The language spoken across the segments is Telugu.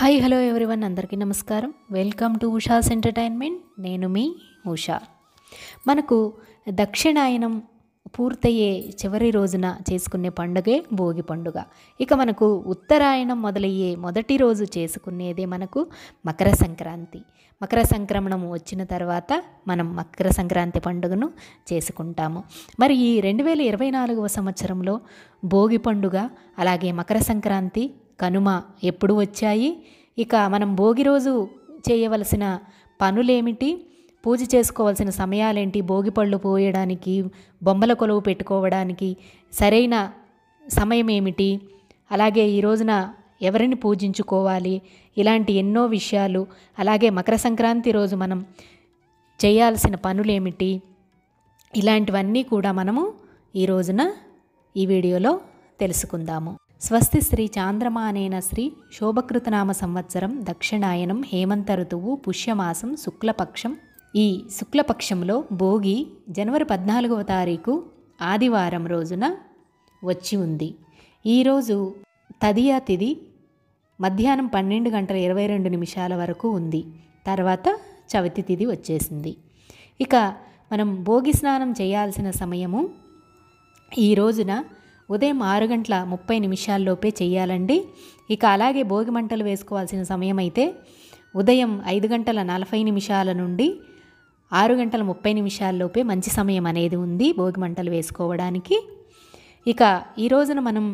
హాయ్ హలో ఎవ్రీవన్, అందరికీ నమస్కారం. Welcome to Usha's entertainment. నేను మీ ఉషా. మనకు దక్షిణాయనం పూర్తయ్యే చివరి రోజున చేసుకునే పండుగే భోగి పండుగ. ఇక మనకు ఉత్తరాయణం మొదలయ్యే మొదటి రోజు చేసుకునేదే మనకు మకర సంక్రాంతి. మకర సంక్రమణం వచ్చిన తర్వాత మనం మకర సంక్రాంతి పండుగను చేసుకుంటాము. మరి ఈ 2024వ సంవత్సరంలో భోగి పండుగ అలాగే మకర సంక్రాంతి కనుమ ఎప్పుడు వచ్చాయి? ఇక మనం భోగి రోజు చేయవలసిన పనులేమిటి? పూజ చేసుకోవాల్సిన సమయాలేంటి? భోగి పళ్ళు పోయడానికి, బొమ్మల కొలువు పెట్టుకోవడానికి సరైన సమయం ఏమిటి? అలాగే ఈ రోజున ఎవరిని పూజించుకోవాలి? ఇలాంటి ఎన్నో విషయాలు, అలాగే మకర సంక్రాంతి రోజు మనం చేయాల్సిన పనులేమిటి? ఇలాంటివన్నీ కూడా మనము ఈ రోజున ఈ వీడియోలో తెలుసుకుందాము. స్వస్తి శ్రీ చాంద్రమానేన శ్రీ శోభకృతనామ సంవత్సరం దక్షిణాయనం హేమంత ఋతువు పుష్యమాసం శుక్లపక్షం. ఈ శుక్లపక్షంలో భోగి జనవరి 14వ తారీఖు ఆదివారం రోజున వచ్చి ఉంది. ఈరోజు తదియా తిథి మధ్యాహ్నం 12:22 వరకు ఉంది. తర్వాత చవితి తిథి వచ్చేసింది. ఇక మనం భోగి స్నానం చేయాల్సిన సమయము ఈ రోజున ఉదయం 6:30 చేయాలండి. ఇక అలాగే భోగి మంటలు వేసుకోవాల్సిన సమయం అయితే ఉదయం 5:40 నుండి 6:30 మంచి సమయం అనేది ఉంది భోగి మంటలు వేసుకోవడానికి. ఇక ఈ రోజున మనం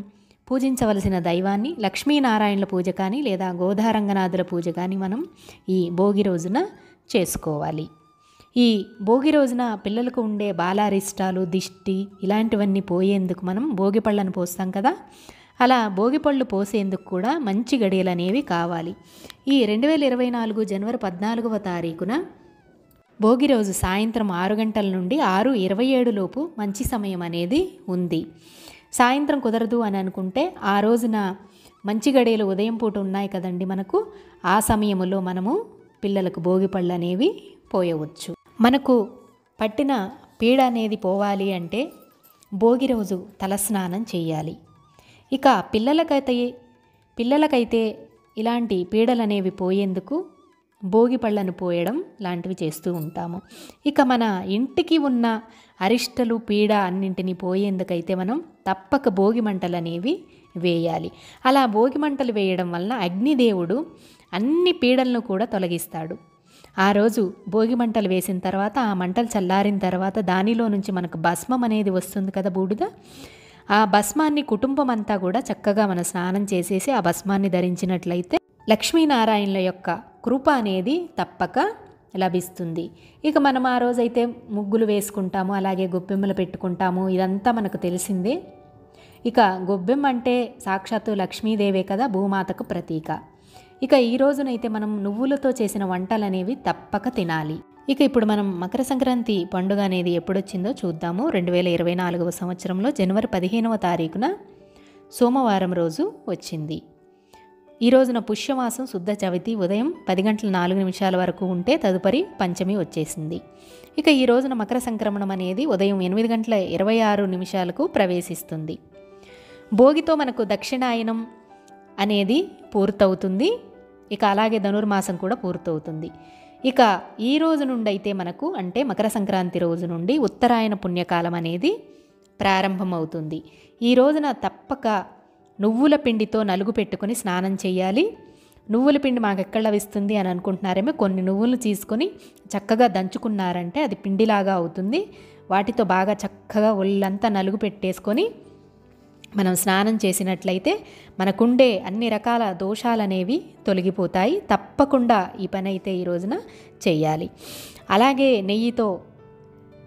పూజించవలసిన దైవాన్ని లక్ష్మీనారాయణల పూజ కానీ లేదా గోదారంగనాథుల పూజ కానీ మనం ఈ భోగి రోజున చేసుకోవాలి. ఈ భోగి రోజున పిల్లలకు ఉండే బాలారిష్టాలు, దిష్టి ఇలాంటివన్నీ పోయేందుకు మనం భోగి పళ్ళను పోస్తాం కదా, అలా భోగి పళ్ళు పోసేందుకు కూడా మంచి గడియలు అనేవి కావాలి. ఈ 2024 జనవరి 14వ తారీఖున భోగి రోజు సాయంత్రం 6 గంటల నుండి 6:27 మంచి సమయం అనేది ఉంది. సాయంత్రం కుదరదు అని అనుకుంటే ఆ రోజున మంచి గడియలు ఉదయం పూట ఉన్నాయి కదండి మనకు, ఆ సమయంలో మనము పిల్లలకు భోగి పళ్ళు అనేవి పోయవచ్చు. మనకు పట్టిన పీడ అనేది పోవాలి అంటే భోగి రోజు తలస్నానం చేయాలి. ఇక పిల్లలకైతే ఇలాంటి పీడలు అనేవి పోయేందుకు భోగి పళ్ళను పోయడం లాంటివి చేస్తూ ఉంటాము. ఇక మన ఇంటికి ఉన్న అరిష్టలు, పీడ అన్నింటినీ పోయేందుకైతే మనం తప్పక భోగి మంటలు అనేవి వేయాలి. అలా భోగి మంటలు వేయడం వలన అగ్నిదేవుడు అన్ని పీడలను కూడా తొలగిస్తాడు. ఆ రోజు భోగి మంటలు వేసిన తర్వాత, ఆ మంటలు చల్లారిన తర్వాత దానిలో నుంచి మనకు భస్మం అనేది వస్తుంది కదా, బూడిద. ఆ భస్మాన్ని కుటుంబం అంతా కూడా చక్కగా మనం స్నానం చేసేసి ఆ భస్మాన్ని ధరించినట్లయితే లక్ష్మీనారాయణల యొక్క కృప అనేది తప్పక లభిస్తుంది. ఇక మనం ఆ రోజైతే ముగ్గులు వేసుకుంటాము, అలాగే గొబ్బెమ్మలు పెట్టుకుంటాము. ఇదంతా మనకు తెలిసిందే. ఇక గొబ్బెమ్మ అంటే సాక్షాత్తు లక్ష్మీదేవే కదా, భూమాతకు ప్రతీక. ఇక ఈ రోజునైతే మనం నువ్వులతో చేసిన వంటలు అనేవి తప్పక తినాలి. ఇక ఇప్పుడు మనం మకర సంక్రాంతి పండుగ అనేది ఎప్పుడొచ్చిందో చూద్దాము. 2024వ సంవత్సరంలో జనవరి 15వ తారీఖున సోమవారం రోజు వచ్చింది. ఈ రోజున పుష్యమాసం శుద్ధ చవితి ఉదయం 10:04 వరకు ఉంటే తదుపరి పంచమి వచ్చేసింది. ఇక ఈ రోజున మకర సంక్రమణం అనేది ఉదయం 8:26 ప్రవేశిస్తుంది. భోగితో మనకు దక్షిణాయనం అనేది పూర్తవుతుంది. ఇక అలాగే ధనుర్మాసం కూడా పూర్తవుతుంది. ఇక ఈ రోజు నుండి అయితే మనకు అంటే మకర సంక్రాంతి రోజు నుండి ఉత్తరాయణ పుణ్యకాలం అనేది ప్రారంభమవుతుంది. ఈ రోజున తప్పక నువ్వుల పిండితో నలుగు పెట్టుకొని స్నానం చేయాలి. నువ్వుల పిండి మాకు ఎక్కడ లభిస్తుంది అని అనుకుంటున్నారేమో, కొన్ని నువ్వులు తీసుకొని చక్కగా దంచుకున్నారంటే అది పిండిలాగా అవుతుంది. వాటితో బాగా చక్కగా ఒళ్ళంతా నలుగు పెట్టేసుకొని మనం స్నానం చేసినట్లయితే మనకుండే అన్ని రకాల దోషాలనేవి తొలగిపోతాయి. తప్పకుండా ఈ పని అయితే ఈ రోజున చేయాలి. అలాగే నెయ్యితో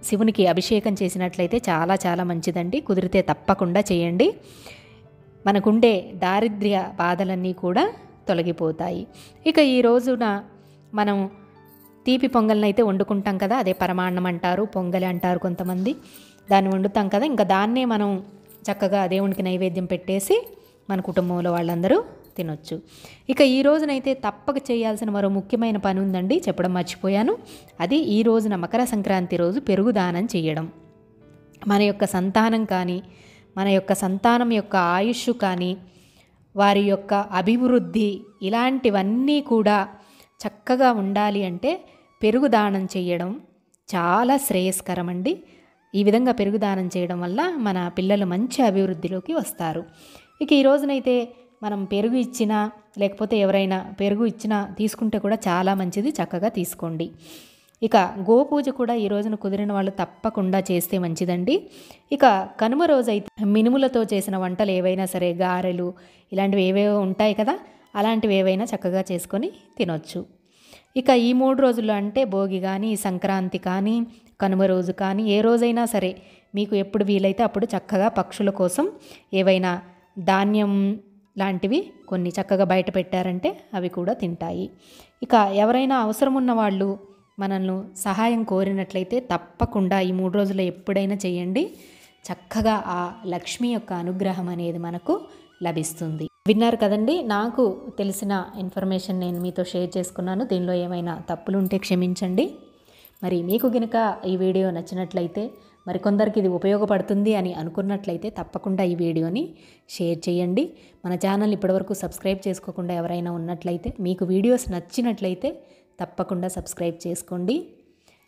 శివునికి అభిషేకం చేసినట్లయితే చాలా చాలా మంచిదండి. కుదిరితే తప్పకుండా చేయండి. మనకుండే దారిద్ర్య బాధలన్నీ కూడా తొలగిపోతాయి. ఇక ఈ రోజున మనం తీపి పొంగల్ని అయితే వండుకుంటాం కదా, అదే పరమాన్నం అంటారు, పొంగలి అంటారు కొంతమంది. దాన్ని వండుతాం కదా, ఇంకా దాన్నే మనం చక్కగా దేవునికి నైవేద్యం పెట్టేసి మన కుటుంబంలో వాళ్ళందరూ తినొచ్చు. ఇక ఈ రోజునైతే తప్పక చేయాల్సిన మరో ముఖ్యమైన పని ఉందండి, చెప్పడం మర్చిపోయాను. అది ఈ రోజున మకర సంక్రాంతి రోజు పెరుగు దానం చేయడం. మన యొక్క సంతానం కానీ, మన యొక్క సంతానం యొక్క ఆయుష్ కానీ వారి యొక్క అభివృద్ధి ఇలాంటివన్నీ కూడా చక్కగా ఉండాలి అంటే పెరుగు దానం చేయడం చాలా శ్రేయస్కరం అండి. ఈ విధంగా పెరుగు దానం చేయడం వల్ల మన పిల్లలు మంచి అభివృద్ధిలోకి వస్తారు. ఇక ఈ రోజునైతే మనం పెరుగు ఇచ్చినా లేకపోతే ఎవరైనా పెరుగు ఇచ్చినా తీసుకుంటే కూడా చాలా మంచిది, చక్కగా తీసుకోండి. ఇక గోపూజ కూడా ఈ రోజున కుదిరిన వాళ్ళు తప్పకుండా చేస్తే మంచిదండి. ఇక కనుమ రోజైతే మినుములతో చేసిన వంటలు ఏవైనా సరే, గారెలు ఇలాంటివి ఏవేవో ఉంటాయి కదా, అలాంటివి ఏవైనా చక్కగా చేసుకొని తినొచ్చు. ఇక ఈ 3 రోజుల్లో అంటే భోగి కానీ, సంక్రాంతి కానీ, కనుమ రోజు కానీ, ఏ రోజైనా సరే మీకు ఎప్పుడు వీలైతే అప్పుడు చక్కగా పక్షుల కోసం ఏవైనా ధాన్యం లాంటివి కొన్ని చక్కగా బయట పెట్టారంటే అవి కూడా తింటాయి. ఇక ఎవరైనా అవసరం ఉన్న వాళ్ళు మనల్ని సహాయం కోరినట్లయితే తప్పకుండా ఈ 3 రోజుల్లో ఎప్పుడైనా చేయండి. చక్కగా ఆ లక్ష్మి యొక్క అనుగ్రహం అనేది మనకు లభిస్తుంది. విన్నారు కదండి, నాకు తెలిసిన ఇన్ఫర్మేషన్ నేను మీతో షేర్ చేసుకున్నాను. దీనిలో ఏమైనా తప్పులు ఉంటే క్షమించండి. మరి మీకు గనుక ఈ వీడియో నచ్చినట్లయితే, మరికొందరికి ఇది ఉపయోగపడుతుంది అని అనుకున్నట్లయితే తప్పకుండా ఈ వీడియోని షేర్ చేయండి. మన ఛానల్ ఇప్పటివరకు సబ్స్క్రైబ్ చేసుకోకుండా ఎవరైనా ఉన్నట్లయితే, మీకు వీడియోస్ నచ్చినట్లయితే తప్పకుండా సబ్స్క్రైబ్ చేసుకోండి.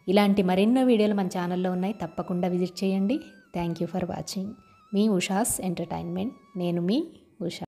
ఇలాంటి మరెన్నో వీడియోలు మన ఛానల్లో ఉన్నాయి, తప్పకుండా విజిట్ చేయండి. Thank you for watching. Me Usha's entertainment. నేను మీ ఉషా.